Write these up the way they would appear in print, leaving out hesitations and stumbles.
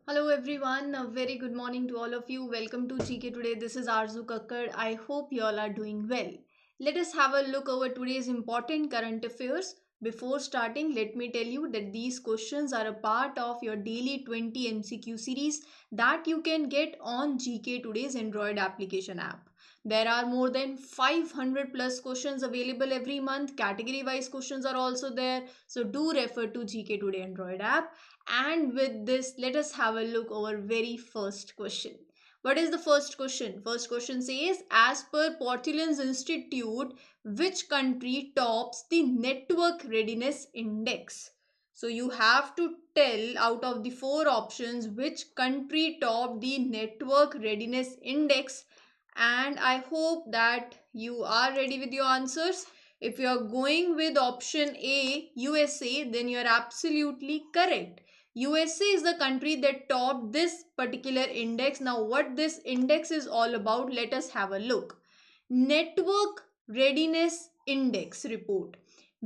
Hello everyone, a very good morning to all of you. Welcome to GK Today. This is Arzu Kakkar. I hope you all are doing well. Let us have a look over today's important current affairs. Before starting, let me tell you that these questions are a part of your daily 20 MCQ series that you can get on GK Today's Android application app. There are more than 500 plus questions available every month. Category wise questions are also there. So do refer to GK Today Android app. And with this, let us have a look over very first question. What is the first question? First question says, as per Portulans Institute, which country tops the Network Readiness Index? So you have to tell out of the four options which country topped the Network Readiness Index, and I hope that you are ready with your answers. If you are going with option A, USA, then you are absolutely correct. USA is the country that topped this particular index. Now, what this index is all about, let us have a look. Network Readiness Index report.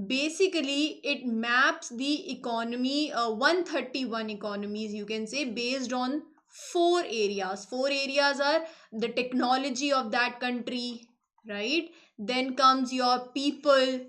Basically, it maps the economy, 131 economies, you can say, based on four areas. Four areas are the technology of that country, right? Then comes your people,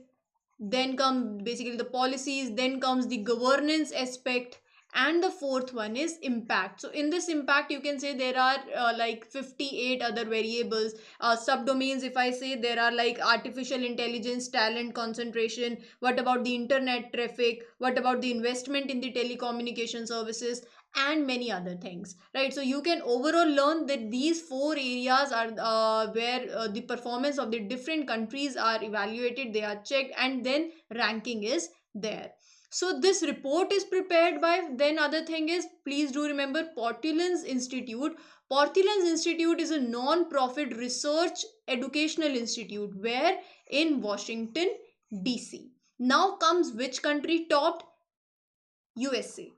then come basically the policies, then comes the governance aspect, and the fourth one is impact. So in this impact, you can say there are like 58 other variables, subdomains. If I say, there are like artificial intelligence, talent concentration, what about the internet traffic, what about the investment in the telecommunication services, and many other things, right? So you can overall learn that these four areas are where the performance of the different countries are evaluated, they are checked, and then ranking is there. So this report is prepared by, then other thing is, please do remember, Portulans Institute. Portulans Institute is a non-profit research educational institute where in Washington DC. Now comes which country topped? USA.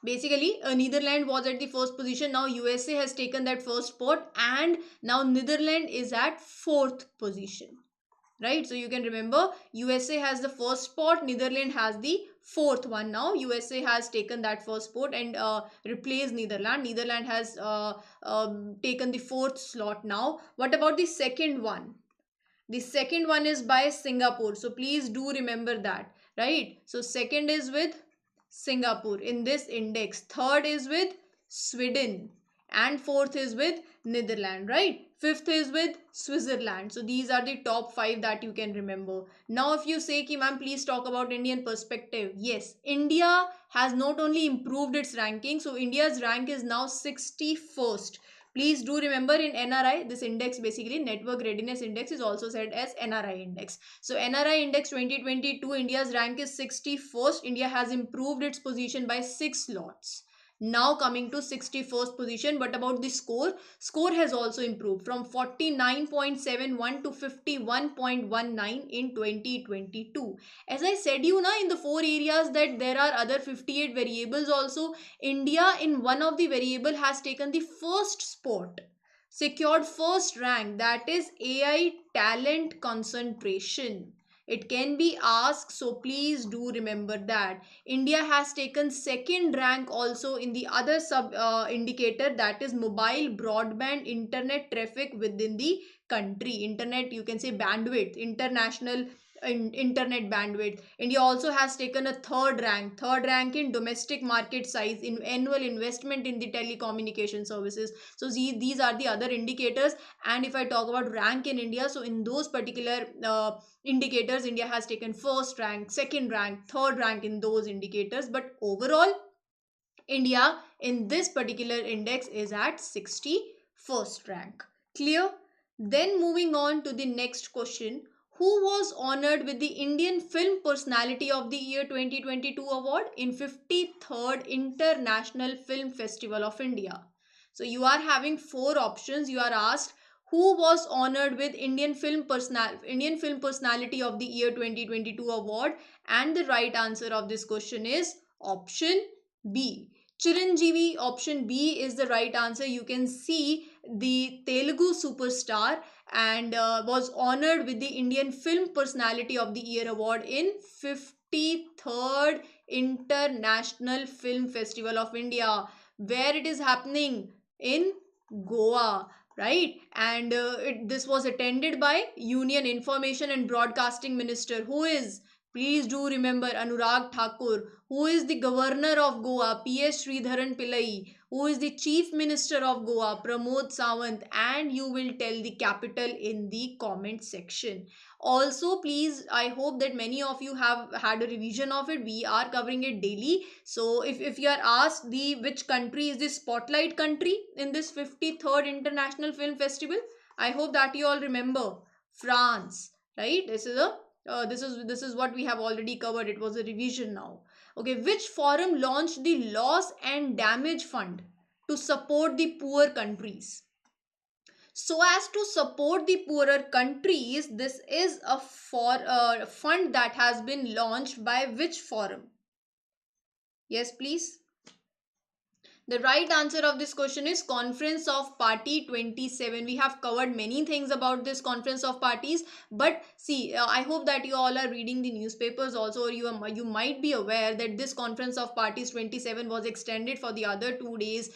Basically, Netherlands was at the first position. Now USA has taken that first spot, and now Netherlands is at fourth position, right? So you can remember, USA has the first spot, Netherlands has the fourth one. Now USA has taken that first spot and replaced Netherlands. Netherlands has taken the fourth slot. Now what about the second one? The second one is by Singapore, so please do remember that, right? So second is with Singapore in this index, third is with Sweden, and fourth is with Netherlands, right? Fifth is with Switzerland. So these are the top five that you can remember. Now if you say ki ma'am, please talk about Indian perspective, yes, India has not only improved its ranking, so India's rank is now 61st. Please do remember, in NRI, this index, basically Network Readiness Index, is also said as NRI index. So NRI index 2022, India's rank is 61st. India has improved its position by 6 slots. Now coming to 61st position. What about the score? Score has also improved from 49.71 to 51.19 in 2022. As I said you na, in the four areas that there are other 58 variables also, India in one of the variable has taken the first spot, secured first rank, that is AI talent concentration. It can be asked, so please do remember that. India has taken second rank also in the other sub indicator, that is mobile broadband internet traffic within the country. Internet, you can say bandwidth, international internet bandwidth. India also has taken a third rank in domestic market size, in annual investment in the telecommunication services. So these are the other indicators. And if I talk about rank in India, so in those particular indicators, India has taken first rank, second rank, third rank in those indicators. But overall, India in this particular index is at 61st rank. Clear? Then moving on to the next question. Who was honored with the Indian Film Personality of the Year 2022 award in 53rd International Film Festival of India? So you are having four options. You are asked who was honored with Indian Film Personality of the Year 2022 award, and the right answer of this question is option B. Chiranjeevi. Option B is the right answer. You can see the Telugu superstar and was honored with the Indian Film Personality of the Year award in 53rd International Film Festival of India. where it is happening in Goa, right? And this was attended by Union Information and Broadcasting Minister, who is, please do remember, Anurag Thakur, who is the governor of Goa, PS Sridharan Pillai, who is the chief minister of Goa, Pramod Sawant, and you will tell the capital in the comment section. Also, please, I hope that many of you have had a revision of it. We are covering it daily. So if you are asked the which country is the spotlight country in this 53rd International Film Festival, I hope that you all remember France, right? This is what we have already covered. It was a revision now. Okay, which forum launched the Loss and Damage Fund to support the poor countries? So as to support the poorer countries, this is a fund that has been launched by which forum? Yes, please. The right answer of this question is Conference of Party 27. We have covered many things about this Conference of Parties, but see, I hope that you all are reading the newspapers also, or you might be aware that this Conference of Parties 27 was extended for the other 2 days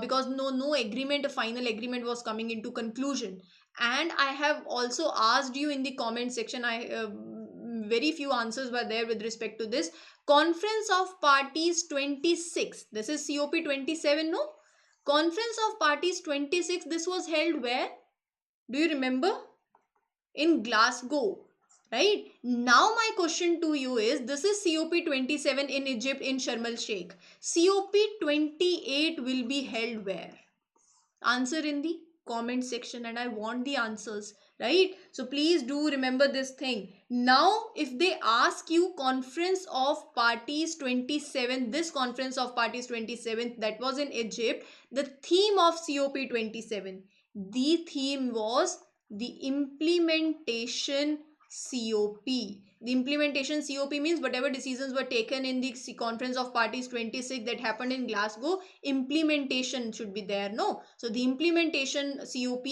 because no agreement, a final agreement was coming into conclusion. And I have also asked you in the comment section, very few answers were there with respect to this. Conference of Parties 26. This is COP 27, no? Conference of Parties 26. This was held where? Do you remember? In Glasgow. Right? Now my question to you is, this is COP 27 in Egypt in Sharm el Sheikh. COP 28 will be held where? Answer in the comment section, and I want the answers, right? So please do remember this thing. Now if they ask you Conference of Parties 27, this Conference of Parties 27 that was in Egypt, the theme of COP 27, the theme was the implementation COP. The implementation COP means whatever decisions were taken in the Conference of Parties 26 that happened in Glasgow, implementation should be there, no? So the implementation COP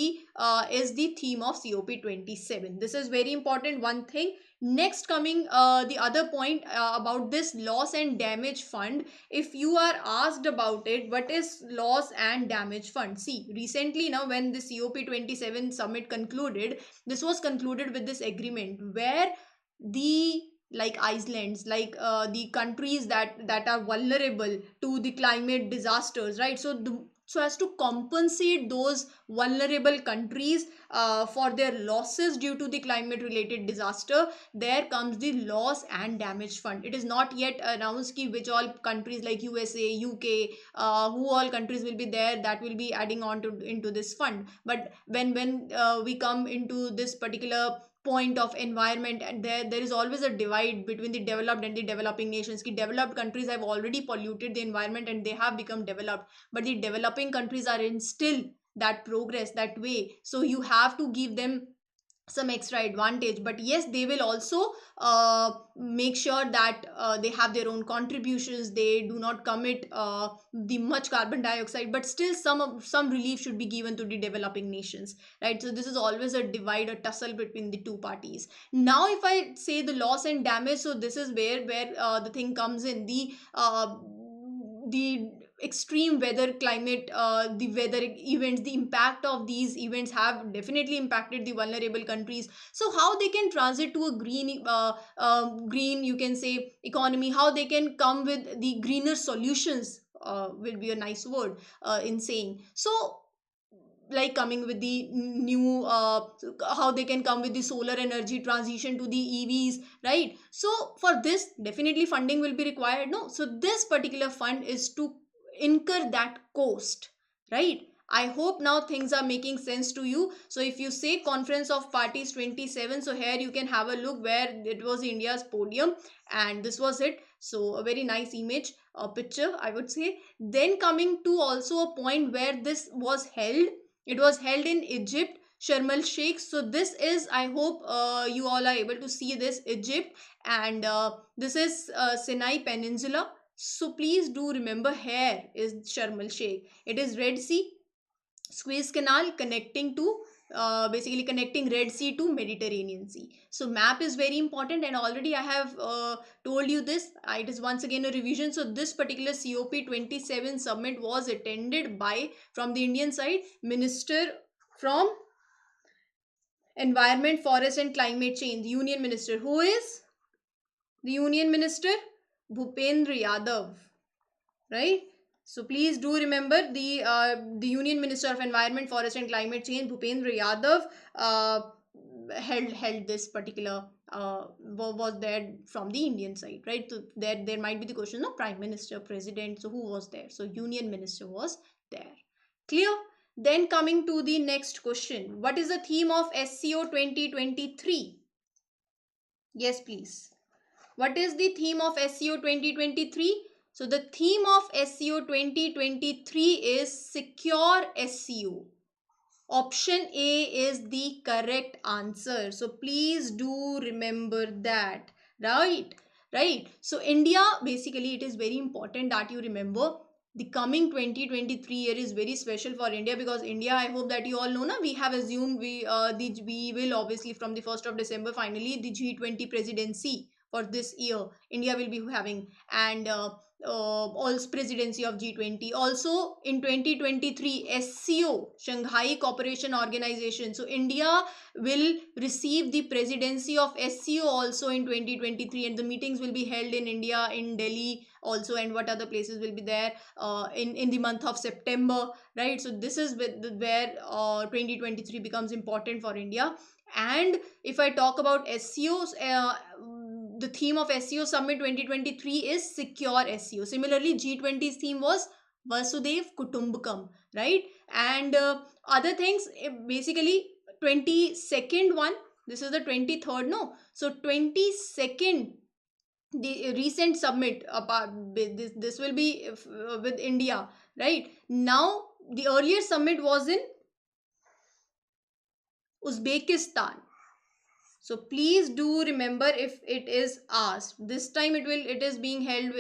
is the theme of COP 27. This is very important, one thing. Next, coming the other point about this loss and damage fund. If you are asked about it, what is loss and damage fund? See, recently now when the COP 27 summit concluded, this was concluded with this agreement where the, like Iceland's, like the countries that are vulnerable to the climate disasters, right? So as to compensate those vulnerable countries for their losses due to the climate related disaster, there comes the loss and damage fund. It is not yet announced ki which all countries like USA, UK, who all countries will be there that will be adding on to into this fund. But when we come into this particular point of environment, and there is always a divide between the developed and the developing nations. Ki developed countries have already polluted the environment and they have become developed, but the developing countries are in still that progress that way, so you have to give them some extra advantage. But yes, they will also make sure that they have their own contributions, they do not commit the much carbon dioxide, but still some relief should be given to the developing nations, right? So this is always a divide, a tussle between the two parties. Now if I say the loss and damage, so this is where the thing comes in, the extreme weather, climate, the weather events, the impact of these events have definitely impacted the vulnerable countries. So how they can transit to a green, you can say, economy, how they can come with the greener solutions, will be a nice word in saying. So like coming with the new how they can come with the solar energy transition to the EVs, right? So for this definitely funding will be required, no? So this particular fund is to incur that cost, right? I hope now things are making sense to you. So if you say Conference of Parties 27, so here you can have a look where it was India's podium, and this was it. So a very nice image, a picture, I would say. Then coming to also a point where this was held, it was held in Egypt, Sharm el Sheikh. So this is, I hope you all are able to see this, Egypt, and this is Sinai Peninsula. So please do remember, here is Sharm el Sheikh. It is Red Sea, Suez Canal connecting to basically connecting Red Sea to Mediterranean Sea. So map is very important, and already I have told you this. It is once again a revision. So this particular COP27 summit was attended by, from the Indian side, Minister from Environment, Forest and Climate Change, Union Minister. Who is the Union Minister? Bhupendra Yadav, right? So please do remember the Union Minister of Environment, Forest and Climate Change, Bhupendra Yadav, held this particular was there from the Indian side, right? So there might be the question of Prime Minister, President. So who was there? So Union Minister was there. Clear? Then coming to the next question, what is the theme of SCO 2023? Yes, please. What is the theme of SCO 2023? So the theme of SCO 2023 is Secure SCO. Option A is the correct answer. So please do remember that. Right? Right. So India, basically it is very important that you remember the coming 2023 year is very special for India, because India, I hope that you all know, we have assumed we will obviously from the 1st of December finally the G20 presidency for this year India will be having, and also presidency of G20. Also in 2023 SCO, Shanghai Cooperation Organization. So India will receive the presidency of SCO also in 2023, and the meetings will be held in India, in Delhi also, and what other places will be there in the month of September, right? So this is where 2023 becomes important for India. And if I talk about SCOs, the theme of SCO Summit 2023 is Secure SCO. Similarly, G20's theme was Vasudev Kutumbakam, right? And other things, basically 22nd one, this is the 23rd, no? So 22nd, the recent summit about this will be with India, right? Now the earlier summit was in Uzbekistan. So please do remember if it is asked. This time it is being held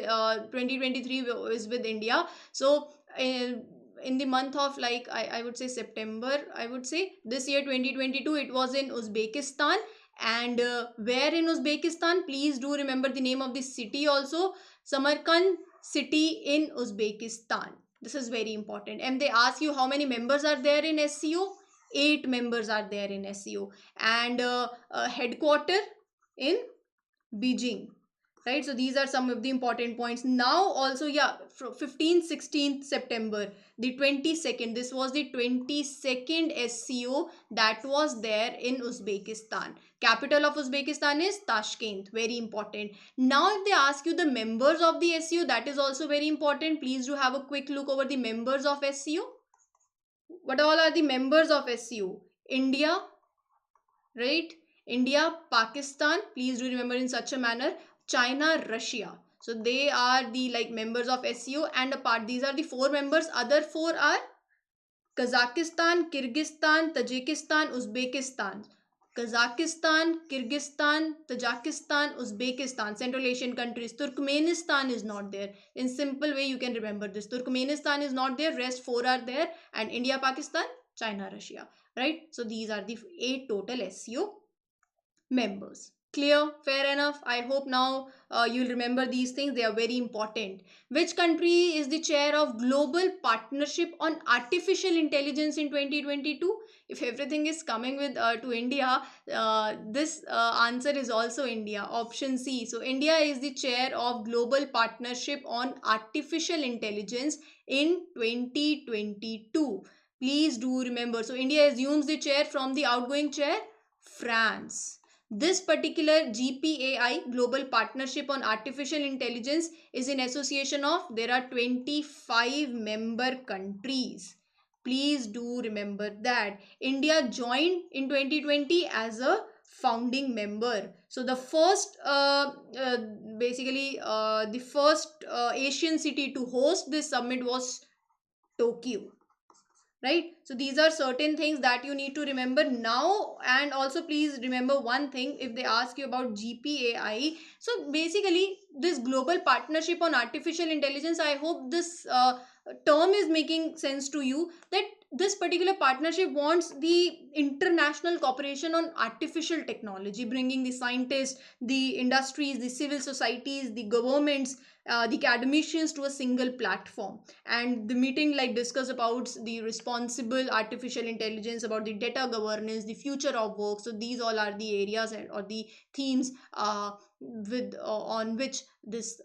2023 is with India. So in the month of, like, I would say September, I would say this year 2022 it was in Uzbekistan. And where in Uzbekistan, please do remember the name of the city also, Samarkand city in Uzbekistan. This is very important. And they ask you how many members are there in SCO. 8 members are there in SCO, and headquarter in Beijing, right? So these are some of the important points. Now also, yeah, 15th 16th September, the 22nd, this was the 22nd SCO that was there in Uzbekistan. Capital of Uzbekistan is Tashkent. Very important. Now if they ask you the members of the SCO, that is also very important. Please do have a quick look over the members of SCO. What all are the members of SCO? India, right? India, Pakistan, please do remember in such a manner. China, Russia. So they are the members of SCO, and apart, these are the 4 members. Other 4 are Kazakhstan, Kyrgyzstan, Tajikistan, Uzbekistan. Kazakhstan, Kyrgyzstan, Tajikistan, Uzbekistan, Central Asian countries. Turkmenistan is not there. In simple way, you can remember this. Turkmenistan is not there. Rest 4 are there. And India, Pakistan, China, Russia. Right? So these are the 8 total SCO members. Clear? Fair enough. I hope now you'll remember these things. They are very important. Which country is the chair of Global Partnership on Artificial Intelligence in 2022? If everything is coming with to India, this answer is also India. Option C. So India is the chair of Global Partnership on Artificial Intelligence in 2022. Please do remember. So India assumes the chair from the outgoing chair, France. This particular GPAI, Global Partnership on Artificial Intelligence, is in association of, there are 25 member countries. Please do remember that. India joined in 2020 as a founding member. So the first, the first Asian city to host this summit was Tokyo. Right? So these are certain things that you need to remember now. And also please remember one thing, if they ask you about GPAI, so basically this Global Partnership on Artificial Intelligence, I hope this term is making sense to you, that this particular partnership wants the international cooperation on artificial technology, bringing the scientists, the industries, the civil societies, the governments, the academicians to a single platform. And the meeting like discuss about the responsible artificial intelligence, about the data governance, the future of work. So these all are the areas or the themes with on which this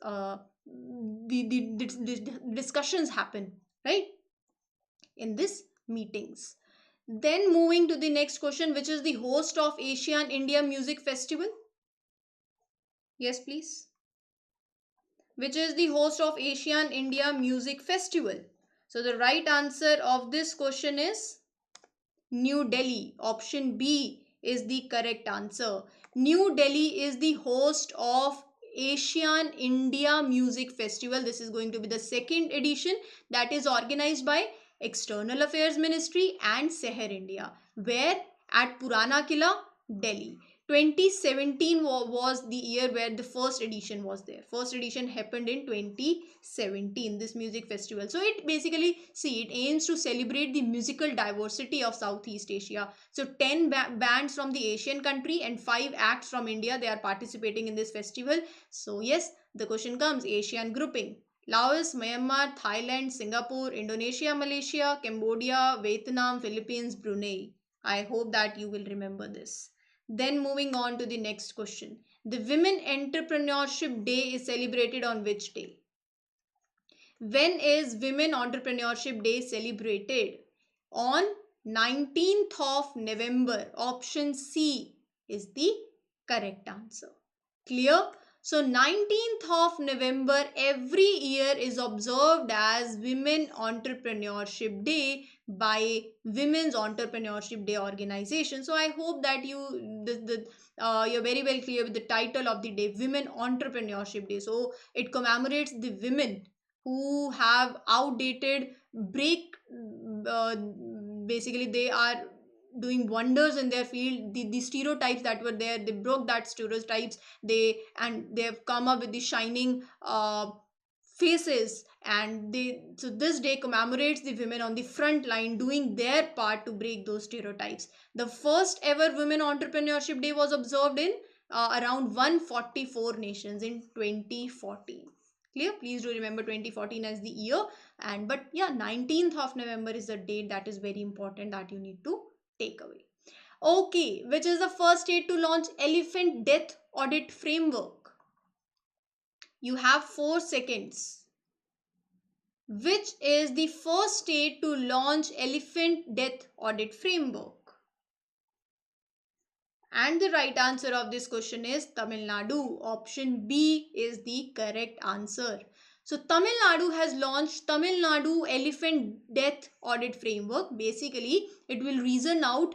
the discussions happen, right, in this meetings. Then moving to the next question, which is the host of Asian India Music Festival? Yes, please. Which is the host of Asian India Music Festival? So the right answer of this question is New Delhi. Option B is the correct answer. New Delhi is the host of Asian India Music Festival. This is going to be the second edition that is organized by External Affairs Ministry and Seher India. Where? At Purana Killa, Delhi. 2017 was the year where the first edition was there. First edition happened in 2017, this music festival. So it basically, see, it aims to celebrate the musical diversity of Southeast Asia. So 10 bands from the Asian country and 5 acts from India, they are participating in this festival. So yes, the question comes, Asian grouping. Laos, Myanmar, Thailand, Singapore, Indonesia, Malaysia, Cambodia, Vietnam, Philippines, Brunei. I hope that you will remember this. Then moving on to the next question. The Women Entrepreneurship Day is celebrated on which day? When is Women Entrepreneurship Day celebrated? On 19th of November. Option C is the correct answer. Clear? So 19th of November every year is observed as Women Entrepreneurship Day by Women's Entrepreneurship Day organization. So I hope that you're very well clear with the title of the day, Women Entrepreneurship Day. So it commemorates the women who have outdated break basically they are doing wonders in their field. The stereotypes that were there, they broke that stereotypes. They have come up with the shining faces, and so this day commemorates the women on the front line doing their part to break those stereotypes. The first ever Women Entrepreneurship Day was observed in around 144 nations in 2014. Clear? Please do remember 2014 as the year. And but yeah, 19th of November is the date that is very important that you need to take away. Okay, which is the first state to launch Elephant Death Audit Framework? You have 4 seconds. Which is the first state to launch Elephant Death Audit Framework? And the right answer of this question is Tamil Nadu. Option B is the correct answer. So Tamil Nadu has launched Tamil Nadu Elephant Death Audit Framework. Basically, it will reason out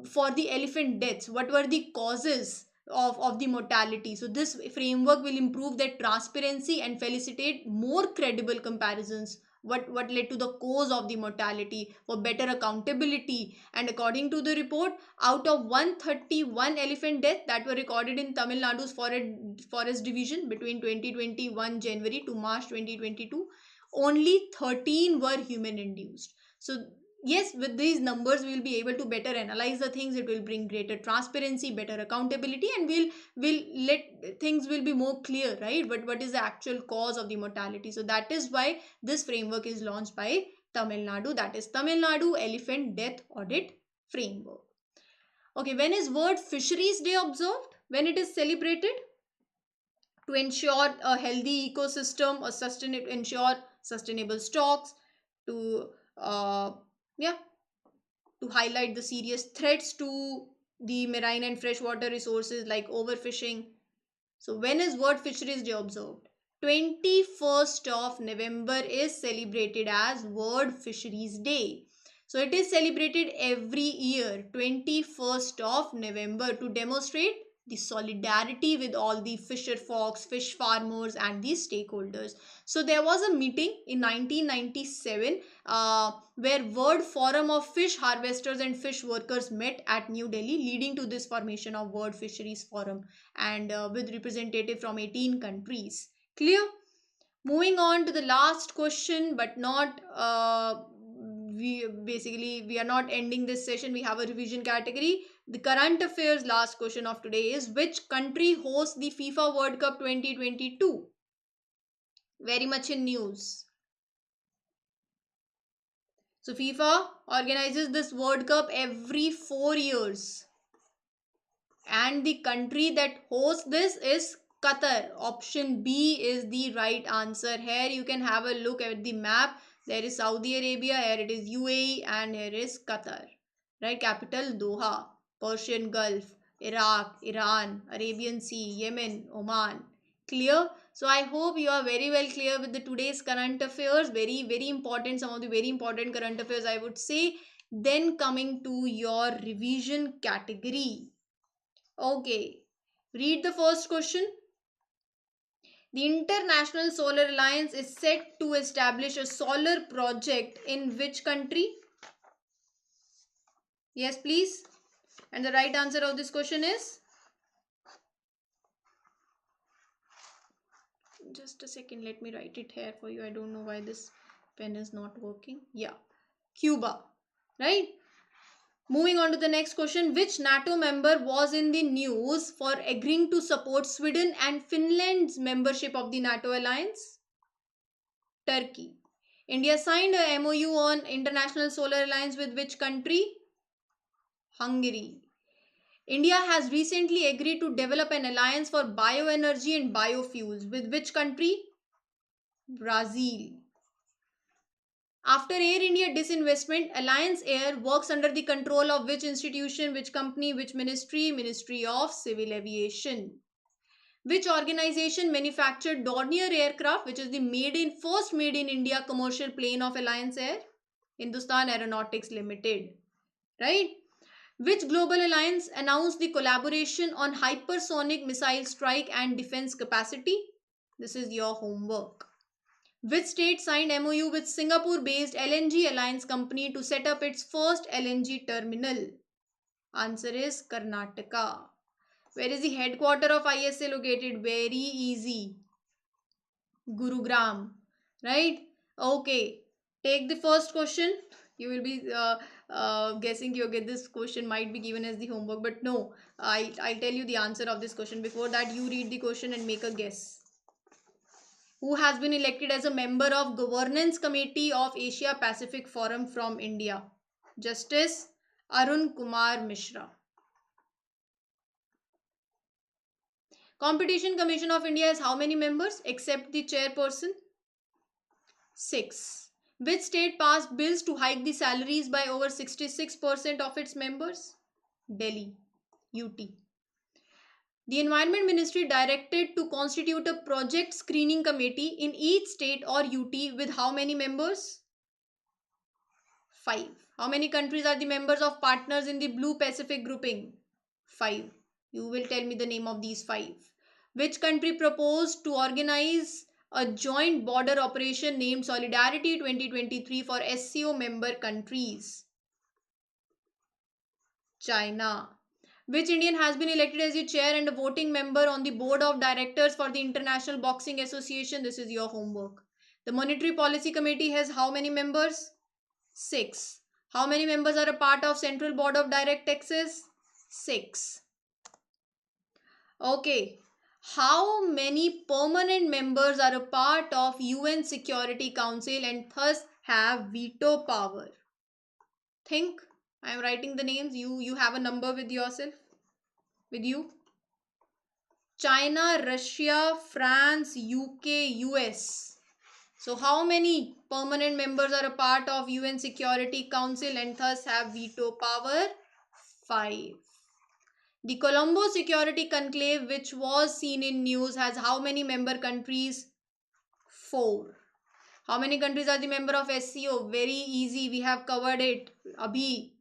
for the elephant deaths. What were the causes of the mortality? So this framework will improve the transparency and facilitate more credible comparisons. What led to the cause of the mortality, for better accountability. And according to the report, out of 131 elephant deaths that were recorded in Tamil Nadu's forest division between 2021 January to March 2022, only 13 were human induced. So yes, with these numbers we will be able to better analyze the things. It will bring greater transparency, better accountability, and will let things will be more clear, right? But what is the actual cause of the mortality? So that is why this framework is launched by Tamil Nadu. That is Tamil Nadu Elephant Death Audit Framework. Okay, when is World Fisheries Day observed? When it is celebrated? To ensure a healthy ecosystem, ensure sustainable stocks, to to highlight the serious threats to the marine and freshwater resources like overfishing. So when is World Fisheries Day observed? 21st of November is celebrated as World Fisheries Day. So it is celebrated every year, 21st of November, to demonstrate the solidarity with all the fisher folks, fish farmers, and the stakeholders. So there was a meeting in 1997 where World Forum of Fish Harvesters and Fish Workers met at New Delhi, leading to this formation of World Fisheries Forum, and with representative from 18 countries. Clear? Moving on to the last question, but not we are not ending this session. We have a revision category. The current affairs last question of today is, which country hosts the FIFA World Cup 2022? Very much in news. So FIFA organizes this World Cup every 4 years. And the country that hosts this is Qatar. Option B is the right answer. Here you can have a look at the map. There is Saudi Arabia, here it is UAE, and here is Qatar. Right? Capital Doha, Persian Gulf, Iraq, Iran, Arabian Sea, Yemen, Oman. Clear? So I hope you are very well clear with the today's current affairs. Very, very important. Some of the very important current affairs I would say. Then coming to your revision category. Okay, read the first question. The International Solar Alliance is set to establish a solar project in which country? Yes, please. And the right answer of this question is? Just a second, let me write it here for you. I don't know why this pen is not working. Yeah, Cuba, right? Moving on to the next question. Which NATO member was in the news for agreeing to support Sweden and Finland's membership of the NATO alliance? Turkey. India signed a MOU on International Solar Alliance with which country? Hungary. India has recently agreed to develop an alliance for bioenergy and biofuels with which country? Brazil. After Air India disinvestment, Alliance Air works under the control of which institution, which company, which ministry? Ministry of Civil Aviation. Which organization manufactured Dornier aircraft, which is the first made in India commercial plane of Alliance Air? Hindustan Aeronautics Limited. Right? Which global alliance announced the collaboration on hypersonic missile strike and defense capacity? This is your homework. Which state signed MOU with Singapore-based LNG Alliance Company to set up its first LNG terminal? Answer is Karnataka. Where is the headquarter of ISA located? Very easy. Gurugram. Right? Okay. Take the first question. You will be guessing, okay, this question might be given as the homework, but no. I'll tell you the answer of this question. Before that, you read the question and make a guess. Who has been elected as a member of Governance Committee of Asia Pacific Forum from India? Justice Arun Kumar Mishra. Competition Commission of India has how many members except the chairperson? 6. Which state passed bills to hike the salaries by over 66% of its members? Delhi, UT. The Environment Ministry directed to constitute a project screening committee in each state or UT with how many members? 5. How many countries are the members of partners in the Blue Pacific grouping? 5. You will tell me the name of these 5. Which country proposed to organize a joint border operation named Solidarity 2023 for SCO member countries? China. Which Indian has been elected as the chair and a voting member on the board of directors for the International Boxing Association? This is your homework. The Monetary Policy Committee has how many members? 6. How many members are a part of Central Board of Direct Taxes? 6. Okay. How many permanent members are a part of UN Security Council and thus have veto power? Think. I am writing the names. You have a number with yourself. With you. China, Russia, France, UK, US. So how many permanent members are a part of UN Security Council and thus have veto power? 5. The Colombo Security Conclave, which was seen in news, has how many member countries? 4. How many countries are the member of SCO? Very easy. We have covered it. Abhi.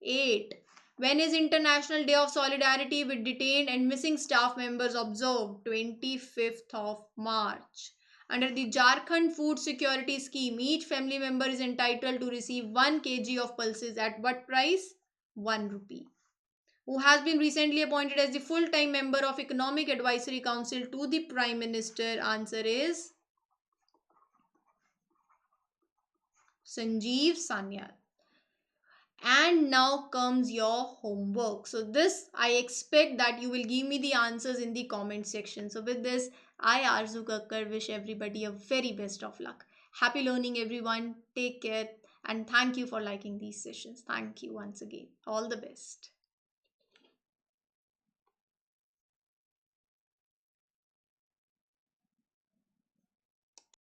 8. When is International Day of Solidarity with Detained and Missing Staff Members observed? 25th of March. Under the Jharkhand Food Security Scheme, each family member is entitled to receive 1 kg of pulses at what price? 1 rupee. Who has been recently appointed as the full-time member of Economic Advisory Council to the Prime Minister? Answer is Sanjeev Sanyal. And now comes your homework. So this I expect that you will give me the answers in the comment section. So with this, I Arzu Kakkar wish everybody a very best of luck. Happy learning everyone. Take care and thank you for liking these sessions. Thank you once again. All the best.